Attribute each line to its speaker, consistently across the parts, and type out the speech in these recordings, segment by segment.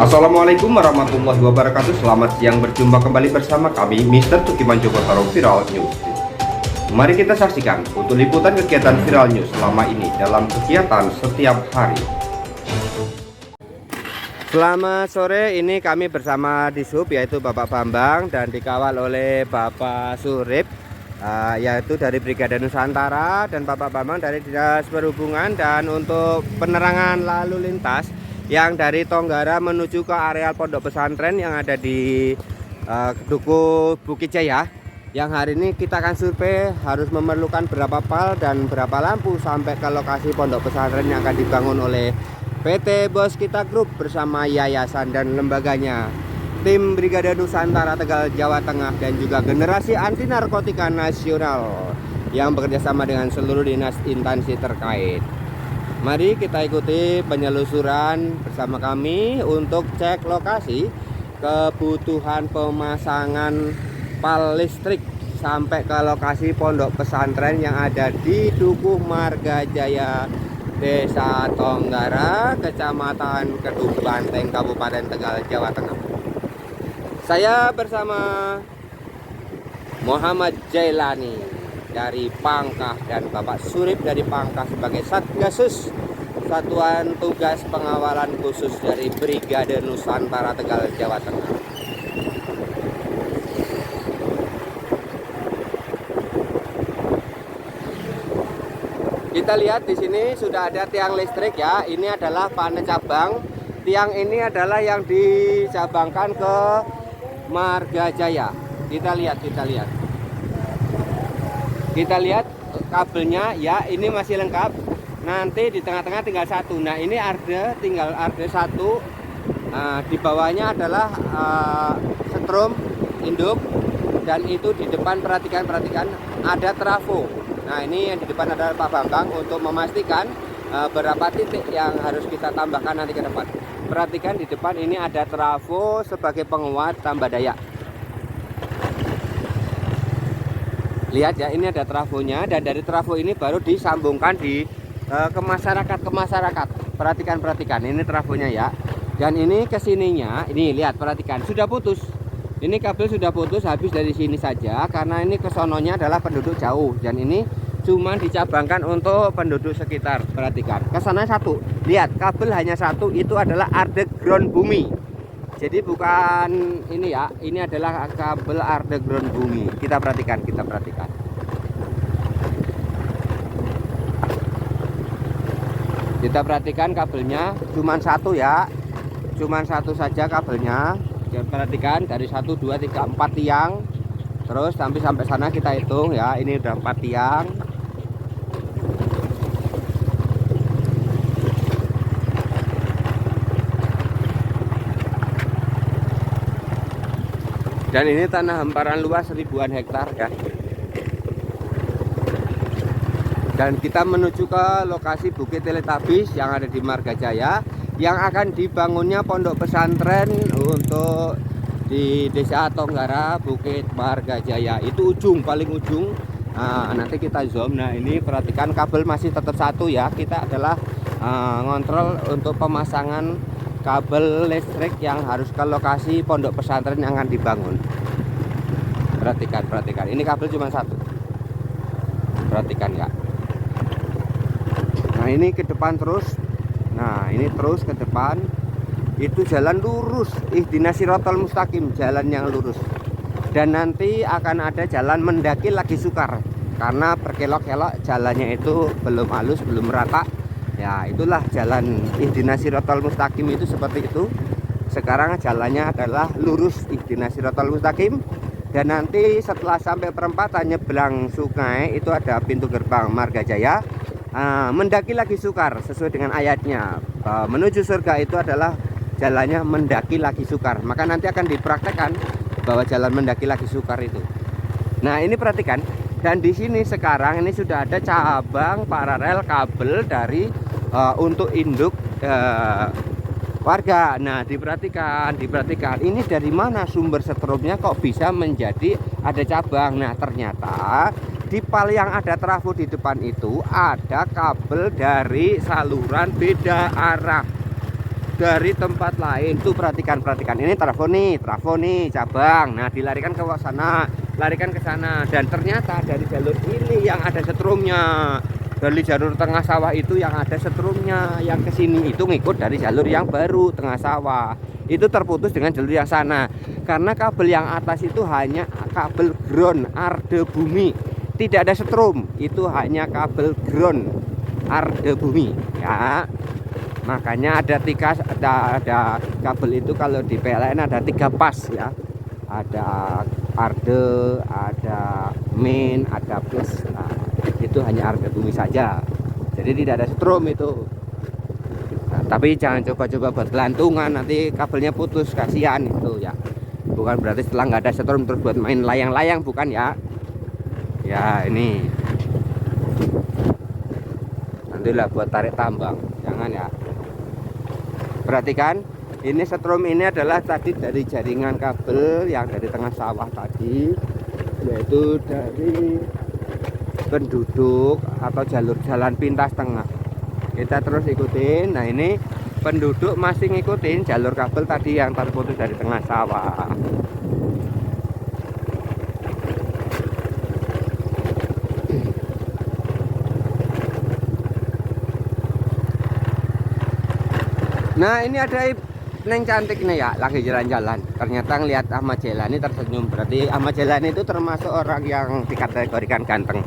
Speaker 1: Assalamualaikum warahmatullahi wabarakatuh. Selamat siang, berjumpa kembali bersama kami Mr. Tukiman Jogotaro Viral News. Mari kita saksikan untuk liputan kegiatan Viral News selama ini dalam kegiatan setiap hari. Selamat sore, ini kami bersama di Sub, yaitu Bapak Bambang dan dikawal oleh Bapak Surip, yaitu dari Brigade Nusantara, dan Bapak Bambang dari Dinas Perhubungan. Dan untuk penerangan lalu lintas yang dari Tonggara menuju ke areal pondok pesantren yang ada di Duku Bukit Jaya, yang hari ini kita akan survei harus memerlukan berapa pal dan berapa lampu sampai ke lokasi pondok pesantren yang akan dibangun oleh PT Bos Kita Group bersama yayasan dan lembaganya, tim Brigade Nusantara Tegal Jawa Tengah, dan juga Generasi Anti Narkotika Nasional yang bekerjasama dengan seluruh dinas instansi terkait. Mari kita ikuti penyelusuran bersama kami untuk cek lokasi kebutuhan pemasangan pal listrik sampai ke lokasi pondok pesantren yang ada di Dukuh Margajaya, Desa Tonggara, Kecamatan Kedung Banteng, Kabupaten Tegal, Jawa Tengah. Saya bersama Muhammad Jailani dari Pangkah dan Bapak Surip dari Pangkah sebagai Satgasus, Satuan Tugas Pengawalan Khusus dari Brigade Nusantara Tegal, Jawa Tengah. Kita lihat di sini sudah ada tiang listrik ya. Ini adalah panel cabang. Tiang ini adalah yang dicabangkan ke Margajaya. Kita lihat kabelnya ya, ini masih lengkap. Nanti di tengah-tengah tinggal satu. Nah, ini tinggal arde satu. Di bawahnya adalah setrum induk, dan itu di depan perhatikan ada trafo. Nah, ini yang di depan adalah Pak Bambang untuk memastikan berapa titik yang harus kita tambahkan nanti ke depan. Perhatikan di depan ini ada trafo sebagai penguat tambah daya. Lihat ya, ini ada trafonya, dan dari trafo ini baru disambungkan ke masyarakat. Perhatikan ini trafonya ya. Dan ini kesininya, ini lihat, perhatikan, sudah putus. Ini kabel sudah putus habis dari sini saja, karena ini kesononya adalah penduduk jauh, dan ini cuma dicabangkan untuk penduduk sekitar. Perhatikan, kesana satu. Lihat, kabel hanya satu, itu adalah underground bumi. Jadi bukan ini ya, ini adalah kabel underground bumi. Kita perhatikan. Kita perhatikan kabelnya cuma satu ya. Cuma satu saja kabelnya. Kita perhatikan dari 1 2 3 4 tiang. Terus sampai sana kita hitung ya, ini udah 4 tiang. Dan ini tanah hamparan luas ribuan hektar ya. Dan kita menuju ke lokasi Bukit Teletabis yang ada di Margajaya, yang akan dibangunnya pondok pesantren untuk di Desa Tonggara, Bukit Margajaya. Itu paling ujung. Nah, nanti kita zoom. Nah, ini perhatikan kabel masih tetap satu ya. Kita adalah ngontrol untuk pemasangan kabel listrik yang harus ke lokasi pondok pesantren yang akan dibangun. Perhatikan. Ini kabel cuma satu. Perhatikan ya. Nah, ini ke depan terus. Nah, ini terus ke depan. Itu jalan lurus, Ihdinas Shiratal Mustaqim, jalan yang lurus. Dan nanti akan ada jalan mendaki lagi sukar, karena berkelok-kelok jalannya itu belum halus, belum rata. Ya, itulah jalan Ihdinas Shiratal Mustaqim itu seperti itu. Sekarang jalannya adalah lurus Ihdinas Shiratal Mustaqim. Dan nanti setelah sampai perempatan nyebrang sungai itu ada pintu gerbang Margajaya. Mendaki lagi sukar sesuai dengan ayatnya. Menuju surga itu adalah jalannya mendaki lagi sukar. Maka nanti akan dipraktekkan bahwa jalan mendaki lagi sukar itu. Nah, ini perhatikan. Dan di sini sekarang ini sudah ada cabang paralel kabel dari untuk induk warga. Nah, diperhatikan. Ini dari mana sumber setrumnya kok bisa menjadi ada cabang? Nah, ternyata di pal yang ada trafo di depan itu ada kabel dari saluran beda arah. dari tempat lain. Tuh perhatikan ini trafo nih cabang. Nah dilarikan ke sana, larikan ke sana, dan ternyata dari jalur ini yang ada setrumnya, dari jalur tengah sawah itu yang ada setrumnya, yang ke sini itu ngikut dari jalur yang baru tengah sawah, itu terputus dengan jalur yang sana. Karena kabel yang atas itu hanya kabel ground arde bumi, tidak ada setrum, itu hanya kabel ground arde bumi ya. Makanya ada kabel itu kalau di PLN ada 3 pas ya, ada arde, ada main, ada plus. Nah, itu hanya arde bumi saja, jadi tidak ada setrum itu. Nah, tapi jangan coba-coba buat gelantungan, nanti kabelnya putus, kasihan itu ya. Bukan berarti setelah nggak ada setrum terus buat main layang-layang, bukan ya. Ya ini nantilah buat tarik tambang, jangan ya. Perhatikan, ini setrum ini adalah tadi dari jaringan kabel yang dari tengah sawah tadi, yaitu dari penduduk atau jalur jalan pintas tengah. Kita terus ikutin. Nah ini penduduk masih ngikutin jalur kabel tadi yang terputus dari tengah sawah. Nah ini ada Neng cantik nih ya, lagi jalan-jalan. Ternyata ngelihat Ahmad Jelani tersenyum. Berarti Ahmad Jelani itu termasuk orang yang dikategorikan ganteng.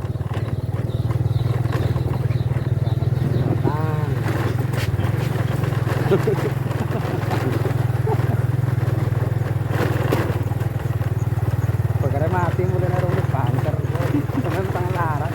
Speaker 2: Pagare mati mulai narong di banter. Temen tangan laras.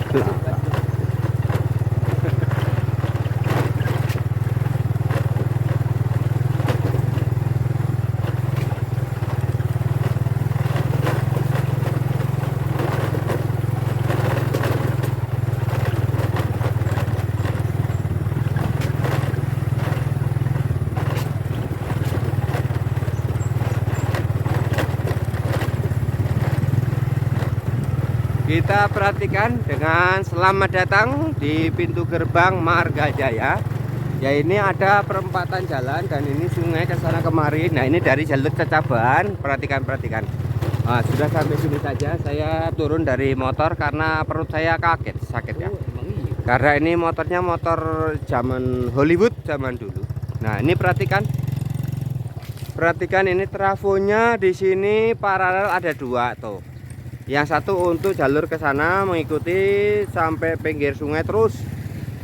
Speaker 1: Kita perhatikan dengan selamat datang di pintu gerbang Marga Jaya. Ya ini ada perempatan jalan dan ini sungai ke sana kemari. Nah ini dari jalur Cacaban. Perhatikan. Nah, sudah sampai sini saja. Saya turun dari motor karena perut saya sakit ya. Karena ini motornya motor zaman Hollywood zaman dulu. Nah ini perhatikan ini trafonya di sini paralel ada 2 tuh. Yang satu untuk jalur ke sana mengikuti sampai pinggir sungai terus.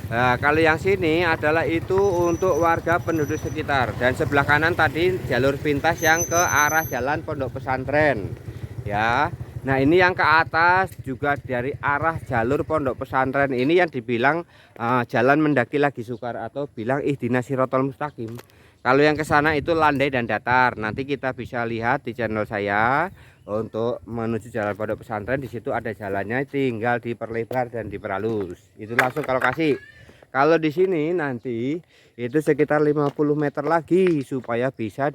Speaker 1: Nah, kalau yang sini adalah itu untuk warga penduduk sekitar. Dan sebelah kanan tadi jalur pintas yang ke arah jalan pondok pesantren. Ya. Nah, ini yang ke atas juga dari arah jalur pondok pesantren. Ini yang dibilang jalan mendaki lagi sukar atau bilang ihdinas sirotol mustaqim. Kalau yang ke sana itu landai dan datar. Nanti kita bisa lihat di channel saya. Untuk menuju jalan pondok pesantren di situ ada jalannya, tinggal diperlebar dan diperhalus. Itu langsung kalau kasih. Kalau di sini nanti itu sekitar 50 meter lagi supaya bisa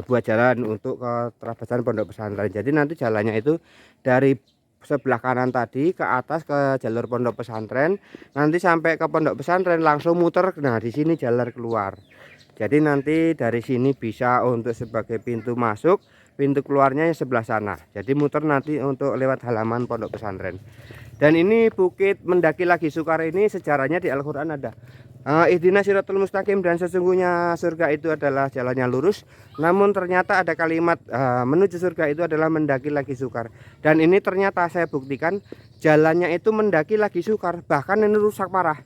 Speaker 1: buat jalan untuk ke terabasan pondok pesantren. Jadi nanti jalannya itu dari sebelah kanan tadi ke atas ke jalur pondok pesantren, nanti sampai ke pondok pesantren langsung muter. Nah di sini jalan keluar. Jadi nanti dari sini bisa untuk sebagai pintu masuk, pintu keluarnya yang sebelah sana. Jadi muter nanti untuk lewat halaman pondok pesantren. Dan ini bukit mendaki lagi sukar ini sejarahnya di Al-Quran ada. Ihdinas siratal mustaqim, dan sesungguhnya surga itu adalah jalannya lurus. Namun ternyata ada kalimat menuju surga itu adalah mendaki lagi sukar. Dan ini ternyata saya buktikan jalannya itu mendaki lagi sukar. Bahkan ini rusak parah.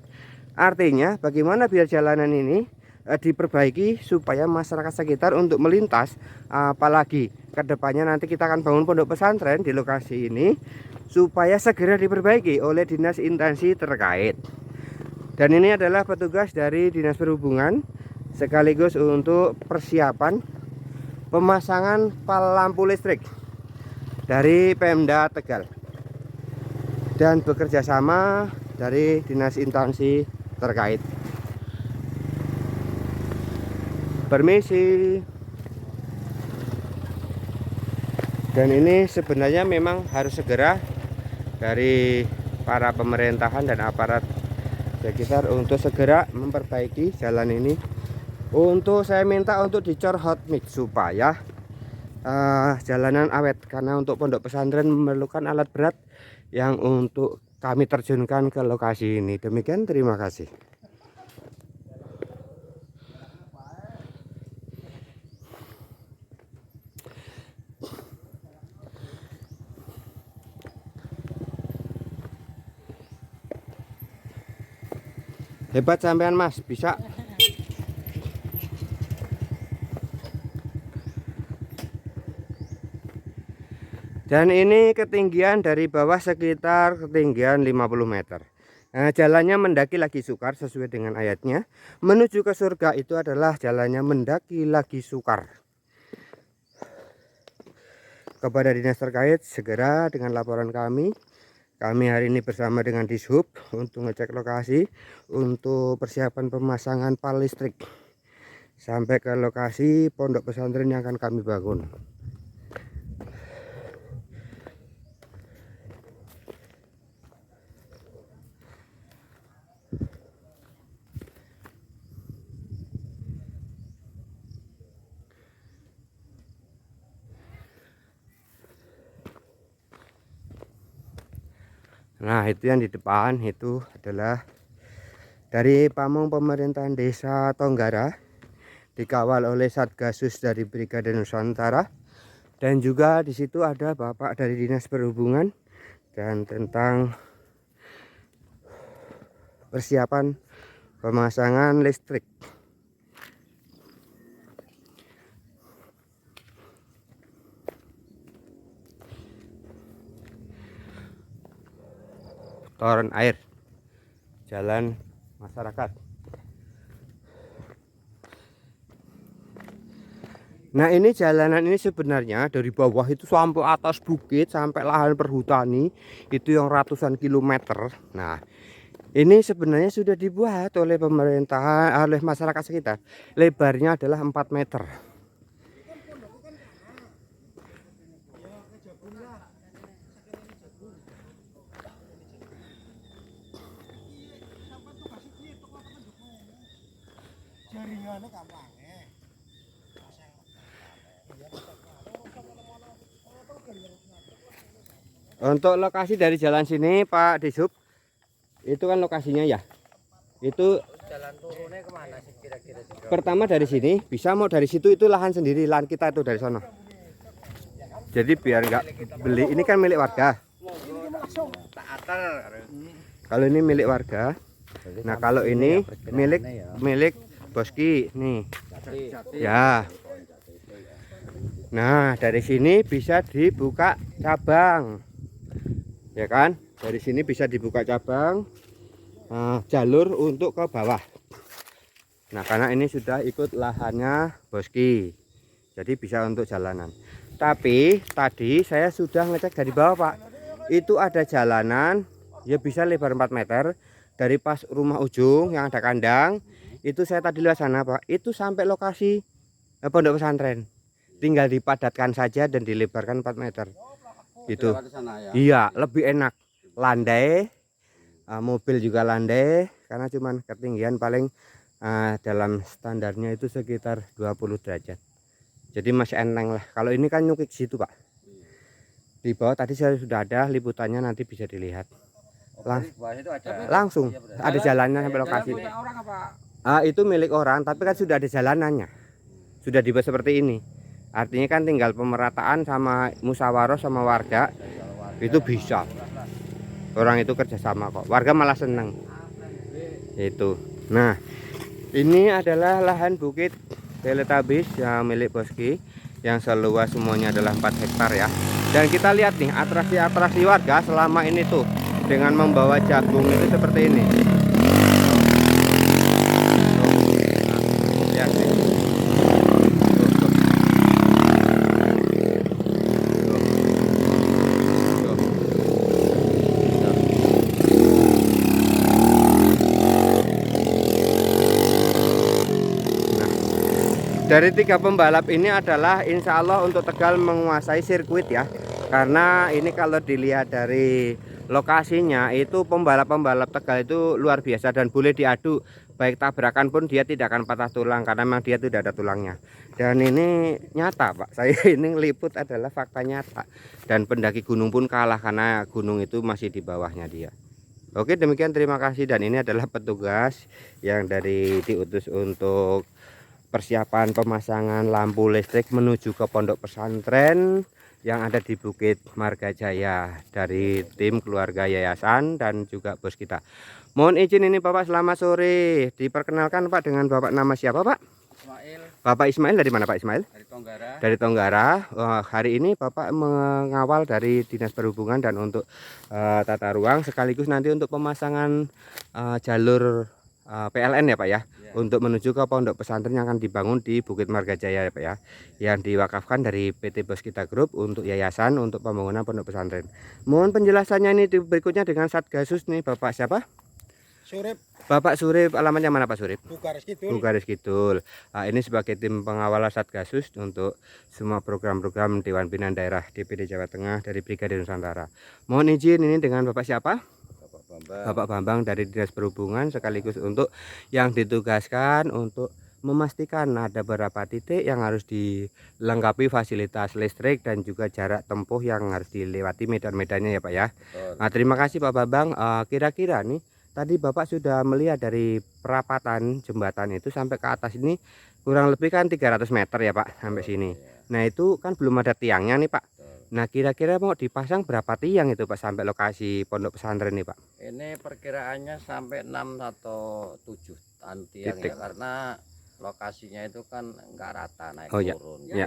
Speaker 1: Artinya bagaimana biar jalanan ini diperbaiki supaya masyarakat sekitar untuk melintas, apalagi kedepannya nanti kita akan bangun pondok pesantren di lokasi ini supaya segera diperbaiki oleh dinas instansi terkait. Dan ini adalah petugas dari dinas perhubungan sekaligus untuk persiapan pemasangan lampu listrik dari Pemda Tegal dan bekerja sama dari dinas instansi terkait. Permisi. Dan ini sebenarnya memang harus segera dari para pemerintahan dan aparat sekitar untuk segera memperbaiki jalan ini Untuk saya minta untuk dicor hot mix supaya jalanan awet, karena untuk pondok pesantren memerlukan alat berat yang untuk kami terjunkan ke lokasi ini. Demikian, terima kasih. Hebat sampean Mas, bisa. Dan ini ketinggian dari bawah sekitar ketinggian 50 meter. Nah, jalannya mendaki lagi sukar sesuai dengan ayatnya. Menuju ke surga itu adalah jalannya mendaki lagi sukar. Kepada dinas terkait segera dengan laporan kami. Kami hari ini bersama dengan Dishub untuk ngecek lokasi untuk persiapan pemasangan pal listrik sampai ke lokasi pondok pesantren yang akan kami bangun. Nah, itu yang di depan itu adalah dari pamong pemerintahan desa Tonggara, dikawal oleh Satgasus dari Brigade Nusantara, dan juga di situ ada Bapak dari Dinas Perhubungan dan tentang persiapan pemasangan listrik. Toren air jalan masyarakat. Nah, ini jalanan ini sebenarnya dari bawah itu sampai atas bukit, sampai lahan perhutani itu yang ratusan kilometer. Nah, ini sebenarnya sudah dibuat oleh pemerintah, oleh masyarakat sekitar. Lebarnya adalah 4 meter. Untuk lokasi dari jalan sini Pak Dishub, itu kan lokasinya ya. Itu
Speaker 2: Jalan turunnya kemana sih kira-kira?
Speaker 1: pertama dari sini, bisa mau dari situ itu lahan sendiri, lahan kita itu dari sana. Jadi biar nggak beli, ini kan milik warga. Kalau ini milik warga. Nah, kalau ini milik Boski nih. Ya. Nah, dari sini bisa dibuka cabang. Ya kan? Dari sini bisa dibuka cabang jalur untuk ke bawah. Nah, karena ini sudah ikut lahannya Boski. Jadi bisa untuk jalanan. Tapi tadi saya sudah ngecek dari bawah, Pak. Itu ada jalanan ya bisa lebar 4 meter dari pas rumah ujung yang ada kandang. Itu saya tadi lihat sana, Pak. Itu sampai lokasi pondok pesantren. Tinggal dipadatkan saja dan dilebarkan 4 meter. Itu. Iya, lebih enak. Landai, mobil juga landai karena cuman ketinggian paling dalam standarnya itu sekitar 20 derajat. Jadi masih enteng lah. Kalau ini kan nyukik situ, Pak. Di bawah tadi saya sudah ada liputannya, nanti bisa dilihat. Langsung ada jalannya sampai lokasi. Itu milik orang, tapi kan sudah ada jalanannya. Sudah dibuat seperti ini. Artinya kan tinggal pemerataan sama musyawarah sama warga itu bisa. Orang itu kerjasama kok. Warga malah seneng. Itu. Nah, ini adalah lahan bukit Teletabis yang milik Boski, yang seluas semuanya adalah 4 hektar ya. Dan kita lihat nih atraksi-atraksi warga selama ini tuh dengan membawa jagung itu seperti ini. Ya, dari 3 pembalap ini adalah insya Allah untuk Tegal menguasai sirkuit ya. Karena ini kalau dilihat dari lokasinya itu pembalap-pembalap Tegal itu luar biasa dan boleh diadu baik tabrakan pun dia tidak akan patah tulang karena memang dia tidak ada tulangnya. Dan ini nyata Pak, saya ini ngeliput adalah fakta nyata. Dan pendaki gunung pun kalah karena gunung itu masih di bawahnya dia. Oke, demikian, terima kasih. Dan ini adalah petugas yang diutus untuk persiapan pemasangan lampu listrik menuju ke pondok pesantren yang ada di Bukit Margajaya dari tim keluarga yayasan dan juga bos kita. Mohon izin ini Bapak, selamat sore. Diperkenalkan Pak, dengan Bapak nama siapa Pak?
Speaker 2: Ismail
Speaker 1: Bapak Ismail dari mana Pak Ismail?
Speaker 2: dari Tonggara.
Speaker 1: Dari Tonggara. Hari ini Bapak mengawal dari Dinas Perhubungan dan untuk tata ruang sekaligus nanti untuk pemasangan jalur PLN ya Pak ya, untuk menuju ke pondok pesantren yang akan dibangun di Bukit Margajaya ya Pak ya, yang diwakafkan dari PT Bos Kita Group untuk yayasan untuk pembangunan pondok pesantren. Mohon penjelasannya ini berikutnya dengan Satgasus nih Bapak siapa?
Speaker 2: Surip
Speaker 1: Bapak Surip, alamatnya mana Pak Surip?
Speaker 2: Bukares Kidul.
Speaker 1: Bukares Kidul. Ini sebagai tim pengawal Satgasus untuk semua program-program Dewan Pimpinan Daerah DPD Jawa Tengah dari Brigade Nusantara. Mohon izin ini dengan Bapak siapa? Bapak Bambang dari Dinas Perhubungan, sekaligus untuk yang ditugaskan untuk memastikan ada beberapa titik yang harus dilengkapi fasilitas listrik dan juga jarak tempuh yang harus dilewati medan-medannya ya Pak ya. Nah, terima kasih Pak Bambang. Kira-kira nih tadi Bapak sudah melihat dari perapatan jembatan itu sampai ke atas ini kurang lebih kan 300 meter ya Pak sampai sini. Nah itu kan belum ada tiangnya nih Pak. Nah kira-kira mau dipasang berapa tiang itu Pak sampai lokasi pondok pesantren nih Pak?
Speaker 2: Ini perkiraannya sampai 6 atau 7 tiang ya, karena lokasinya itu kan enggak rata naik turun.
Speaker 1: Ya.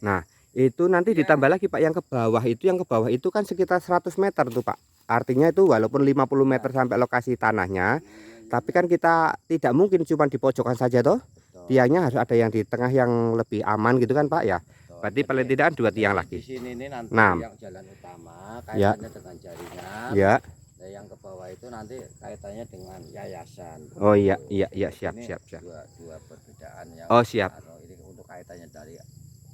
Speaker 1: Nah itu nanti ditambah lagi Pak yang ke bawah itu kan sekitar 100 meter tuh Pak. Artinya itu walaupun 50 meter sampai lokasi tanahnya, tapi kan kita tidak mungkin cuma di pojokan saja toh. Tiangnya harus ada yang di tengah yang lebih aman gitu kan Pak ya. Berarti paling tidak 2 tiang lagi.
Speaker 2: Di sini ini nanti
Speaker 1: nah,
Speaker 2: yang jalan utama kaitannya dengan jaringan.
Speaker 1: Ya.
Speaker 2: Dan yang ke bawah itu nanti kaitannya dengan yayasan.
Speaker 1: Oh iya siap.
Speaker 2: Dua perbedaan yang.
Speaker 1: Oh siap.
Speaker 2: Ini untuk kaitannya dari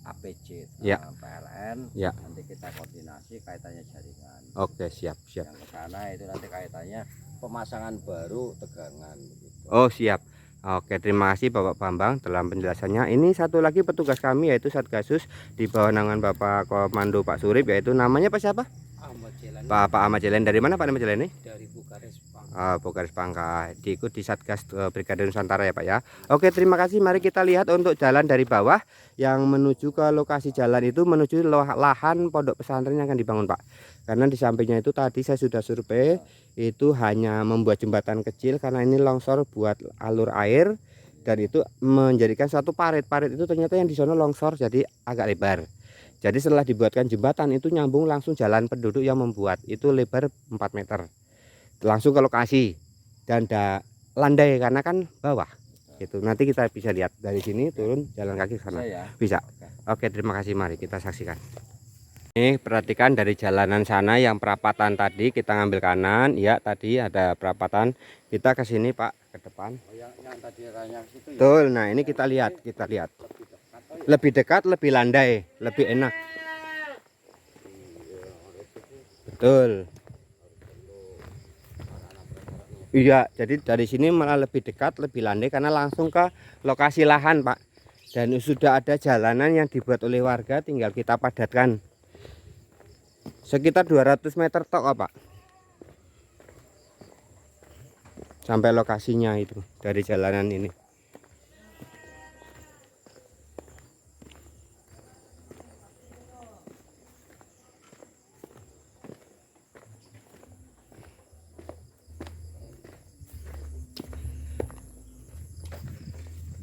Speaker 2: APC PLN.
Speaker 1: Ya.
Speaker 2: Nanti kita koordinasi kaitannya jaringan.
Speaker 1: Oke siap.
Speaker 2: Yang ke sana itu nanti kaitannya pemasangan baru tegangan. Gitu.
Speaker 1: Oh siap. Oke, terima kasih Bapak Bambang dalam penjelasannya. Ini satu lagi petugas kami yaitu Satgasus di bawah naungan Bapak Komando Pak Surip, yaitu namanya Pak siapa? Pak Ahmad Jelen. Dari mana Pak Ahmad Jelen ini?
Speaker 2: Dari Bukares Pangka.
Speaker 1: Bukares Pangka. Diikut di Satgas Brigade Nusantara ya Pak ya. Oke, terima kasih. Mari kita lihat untuk jalan dari bawah yang menuju ke lokasi jalan itu menuju lahan pondok pesantren yang akan dibangun Pak. Karena di sampingnya itu tadi saya sudah survei, itu hanya membuat jembatan kecil karena ini longsor buat alur air, dan itu menjadikan suatu parit itu ternyata yang di sana longsor jadi agak lebar. Jadi setelah dibuatkan jembatan itu nyambung langsung jalan penduduk yang membuat itu lebar 4 meter langsung ke lokasi dan landai karena kan bawah itu. Nanti kita bisa lihat dari sini turun jalan kaki ke sana bisa. Oke, terima kasih. Mari kita saksikan. Ini perhatikan dari jalanan sana yang perapatan tadi kita ngambil kanan ya, tadi ada perapatan, kita ke sini Pak ke depan.
Speaker 2: Yang tadi arahnya ke situ ya.
Speaker 1: Betul. Nah ini kita lihat lebih dekat, lebih landai, lebih enak. Betul. Iya, jadi dari sini malah lebih dekat, lebih landai karena langsung ke lokasi lahan Pak. Dan sudah ada jalanan yang dibuat oleh warga, tinggal kita padatkan. Sekitar 200 meter tok Pak sampai lokasinya itu dari jalanan ini.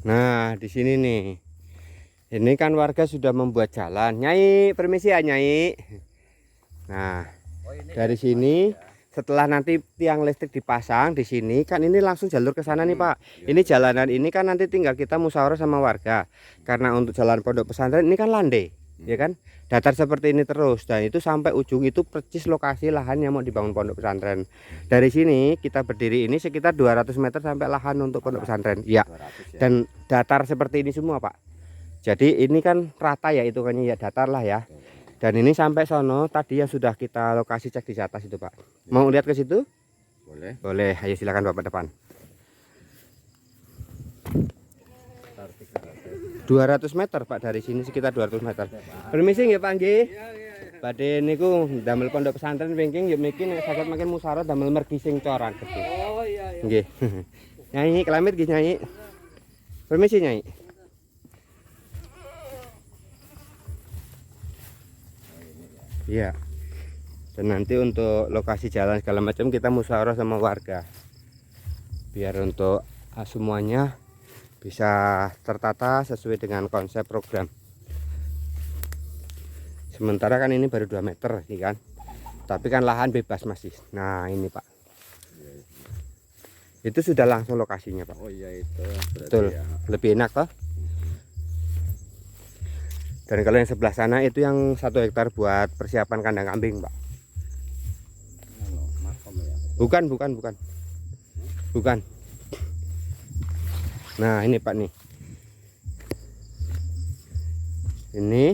Speaker 1: Nah di sini nih, ini kan warga sudah membuat jalan. Nyai, permisi ya Nyai. Nah, dari sini setelah nanti tiang listrik dipasang di sini kan ini langsung jalur ke sana nih Pak. Ini jalanan ini kan nanti tinggal kita musyawarah sama warga. Karena untuk jalan pondok pesantren ini kan landai, ya kan? Datar seperti ini terus dan itu sampai ujung itu persis lokasi lahan yang mau dibangun pondok pesantren. Dari sini kita berdiri ini sekitar 200 meter sampai lahan untuk pondok pesantren. Ya. Dan datar seperti ini semua Pak. Jadi ini kan rata ya hitungannya ya, datar lah ya. Dan ini sampai sono tadi yang sudah kita lokasi cek di atas itu Pak. Mau lihat ke situ?
Speaker 2: Boleh.
Speaker 1: Boleh, ayo silakan Bapak depan. 200 meter Pak, dari sini sekitar 200 meter. Permisi nggih Pak nggih. Badhe niku damel pondok pesantren wingking yuk miki nek saged makin musyawarah damel mergi sing coran gede.
Speaker 3: Oh iya iya.
Speaker 1: Nggih. Nyai kelamit nggih Nyai. Permisi Nyai. Iya. Dan nanti untuk lokasi jalan segala macam kita musyawarah sama warga. Biar untuk semuanya bisa tertata sesuai dengan konsep program. Sementara kan ini baru 2 meter nih kan. Tapi kan lahan bebas masih. Nah, ini Pak. Itu sudah langsung lokasinya Pak.
Speaker 2: Oh iya itu.
Speaker 1: Betul.
Speaker 2: Ya.
Speaker 1: Lebih enak toh. Dan kalau yang sebelah sana itu yang 1 hektar buat persiapan kandang kambing Pak. Bukan. Bukan. Nah ini Pak nih. Ini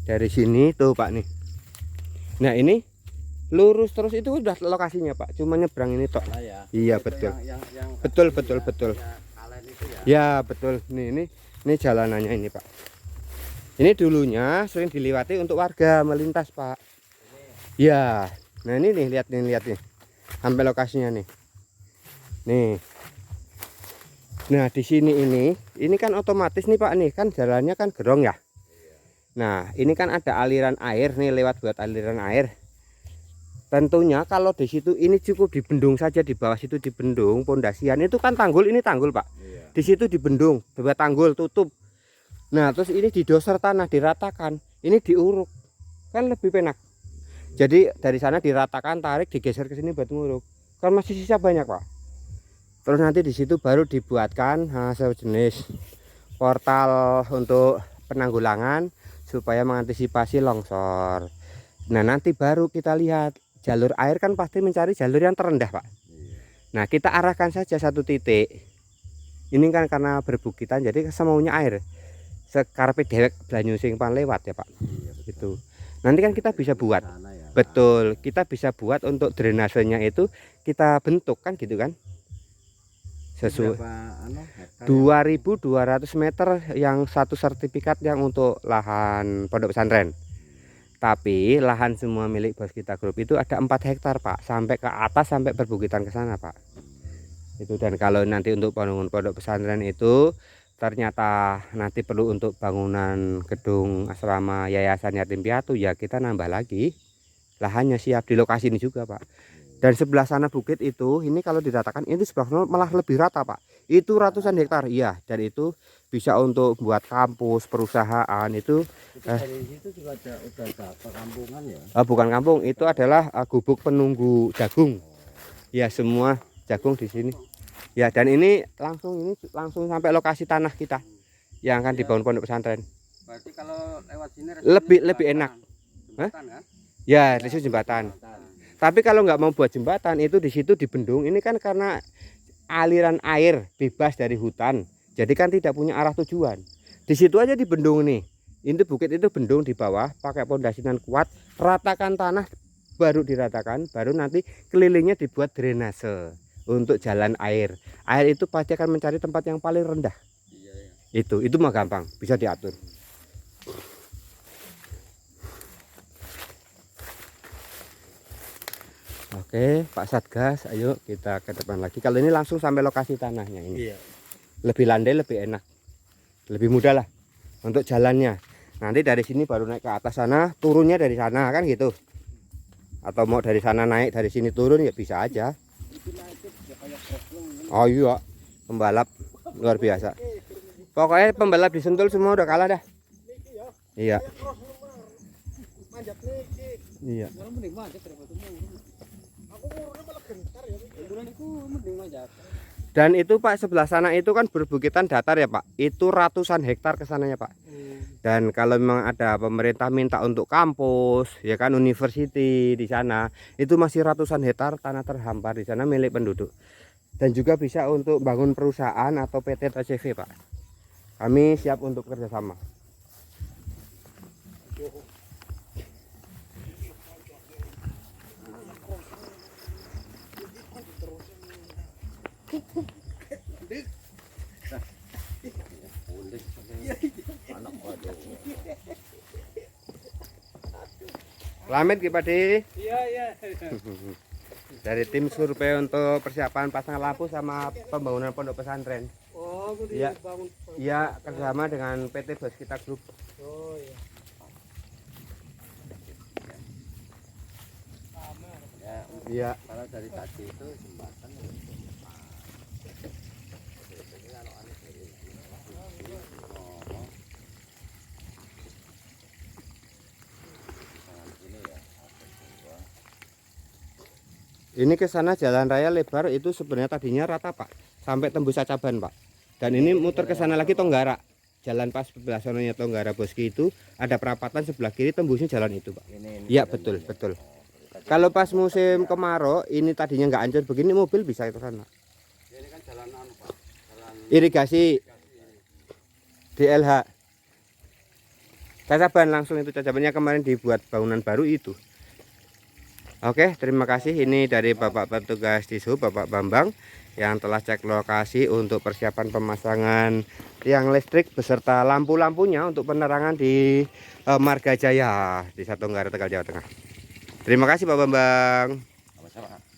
Speaker 1: dari sini tuh Pak nih. Nah ini lurus terus itu udah lokasinya Pak. Cuma nyebrang ini tok.
Speaker 2: Ya.
Speaker 1: Iya
Speaker 2: Itu
Speaker 1: betul.
Speaker 2: yang
Speaker 1: Betul.
Speaker 2: kalen itu ya.
Speaker 1: Ya betul. Nih ini jalanannya ini Pak. Ini dulunya sering dilewati untuk warga melintas Pak. Ya. Nah ini nih lihat nih. Sampai lokasinya nih. Nih. Nah di sini ini kan otomatis nih Pak nih kan jalannya kan gerong ya. Nah ini kan ada aliran air nih lewat buat aliran air. Tentunya kalau di situ ini cukup dibendung saja, di bawah situ dibendung pondasian itu kan tanggul, ini tanggul Pak. Di situ dibendung buat tanggul tutup. Nah terus ini didoser tanah diratakan, ini diuruk kan lebih penak. Jadi dari sana diratakan, tarik, digeser ke sini buat nguruk. Kan masih sisa banyak Pak. Terus nanti di situ baru dibuatkan sejenis portal untuk penanggulangan supaya mengantisipasi longsor. Nah nanti baru kita lihat jalur air kan pasti mencari jalur yang terendah Pak. Nah kita arahkan saja satu titik. Ini kan karena berbukitan jadi semaunya air. Sekarepe dewek banyu sing pan lewat ya Pak. Itu. Nanti kan kita bisa buat. Betul, kita bisa buat untuk drainasenya itu kita bentuk kan gitu kan. Sesuai 2.200 meter yang satu sertifikat yang untuk lahan pondok pesantren. Tapi lahan semua milik bos kita grup itu ada 4 hektar Pak, sampai ke atas sampai perbukitan ke sana Pak. Itu dan kalau nanti untuk bangunan pondok pesantren itu ternyata nanti perlu untuk bangunan gedung asrama yayasan yatim piatu ya kita nambah lagi. Lahannya siap di lokasi ini juga Pak. Dan sebelah sana bukit itu ini kalau diratakan ini sebelah sana malah lebih rata Pak. Itu ratusan hektar iya, dan itu bisa untuk buat kampus, perusahaan itu.
Speaker 2: Dari situ juga udah ada perkampungan ya.
Speaker 1: Bukan kampung, itu adalah gubuk penunggu jagung. Ya semua jagung di sini. Ya dan ini langsung sampai lokasi tanah kita yang akan dibangun pondok pesantren.
Speaker 2: Berarti kalau lewat sini
Speaker 1: lebih enak.
Speaker 2: Jembatan, kan?
Speaker 1: Ya di situ jembatan. Tapi kalau nggak mau buat jembatan itu di situ dibendung. Ini kan karena aliran air bebas dari hutan. Jadi kan tidak punya arah tujuan. Di situ aja dibendung nih. Ini bukit itu bendung di bawah pakai pondasian kuat, ratakan tanah baru diratakan, baru nanti kelilingnya dibuat drainase untuk jalan air. Air itu pasti akan mencari tempat yang paling rendah. Iya. Itu mah gampang, bisa diatur. Oke, Pak Satgas, ayo kita ke depan lagi. Kalau ini langsung sampai lokasi tanahnya ini. Iya. Lebih landai, lebih enak. Lebih mudah lah untuk jalannya. Nanti dari sini baru naik ke atas sana, turunnya dari sana kan gitu. Atau mau dari sana naik, dari sini turun ya bisa aja. Oh iya, pembalap luar biasa. Pokoknya pembalap di Sentul semua udah kalah dah. Iya. Iya. Dan itu Pak sebelah sana itu kan berbukitan datar ya Pak. Itu ratusan hektar kesananya Pak. Dan kalau memang ada pemerintah minta untuk kampus, ya kan university di sana, itu masih ratusan hektar tanah terhampar di sana milik penduduk. Dan juga bisa untuk bangun perusahaan atau PT TCV Pak. Kami siap untuk kerjasama. Pamit Ki Padi.
Speaker 3: Iya.
Speaker 1: Dari tim survei untuk persiapan pasang lampu sama pembangunan pondok pesantren.
Speaker 3: Oh, aku
Speaker 1: Iya.
Speaker 3: dibangun.
Speaker 1: Iya, kerjasama dengan PT Boskita Group.
Speaker 3: Oh iya.
Speaker 2: Ya,
Speaker 1: Iya.
Speaker 2: kalau dari tadi itu jembatan
Speaker 1: Ini ke sana jalan raya lebar itu sebenarnya tadinya rata Pak, sampai tembus Cacaban Pak. Dan ini muter ke sana lagi Tonggara. Jalan pas sebelah sononya Tonggara Boski itu ada perapatan sebelah kiri tembusnya jalan itu Pak. Iya betul betul. Kalau pas musim kemarau ini tadinya nggak hancur begini mobil bisa ke sana.
Speaker 2: ini kan jalan anu Pak, jalan
Speaker 1: Irigasi DLH. Cacaban langsung itu Cacabannya kemarin dibuat bangunan baru itu. Oke, terima kasih. Ini dari Bapak petugas Dishub, Bapak Bambang yang telah cek lokasi untuk persiapan pemasangan tiang listrik beserta lampu-lampunya untuk penerangan di Marga Jaya di Satu Tenggara, Tegal, Jawa Tengah. Terima kasih Pak Bambang.
Speaker 2: sama-sama.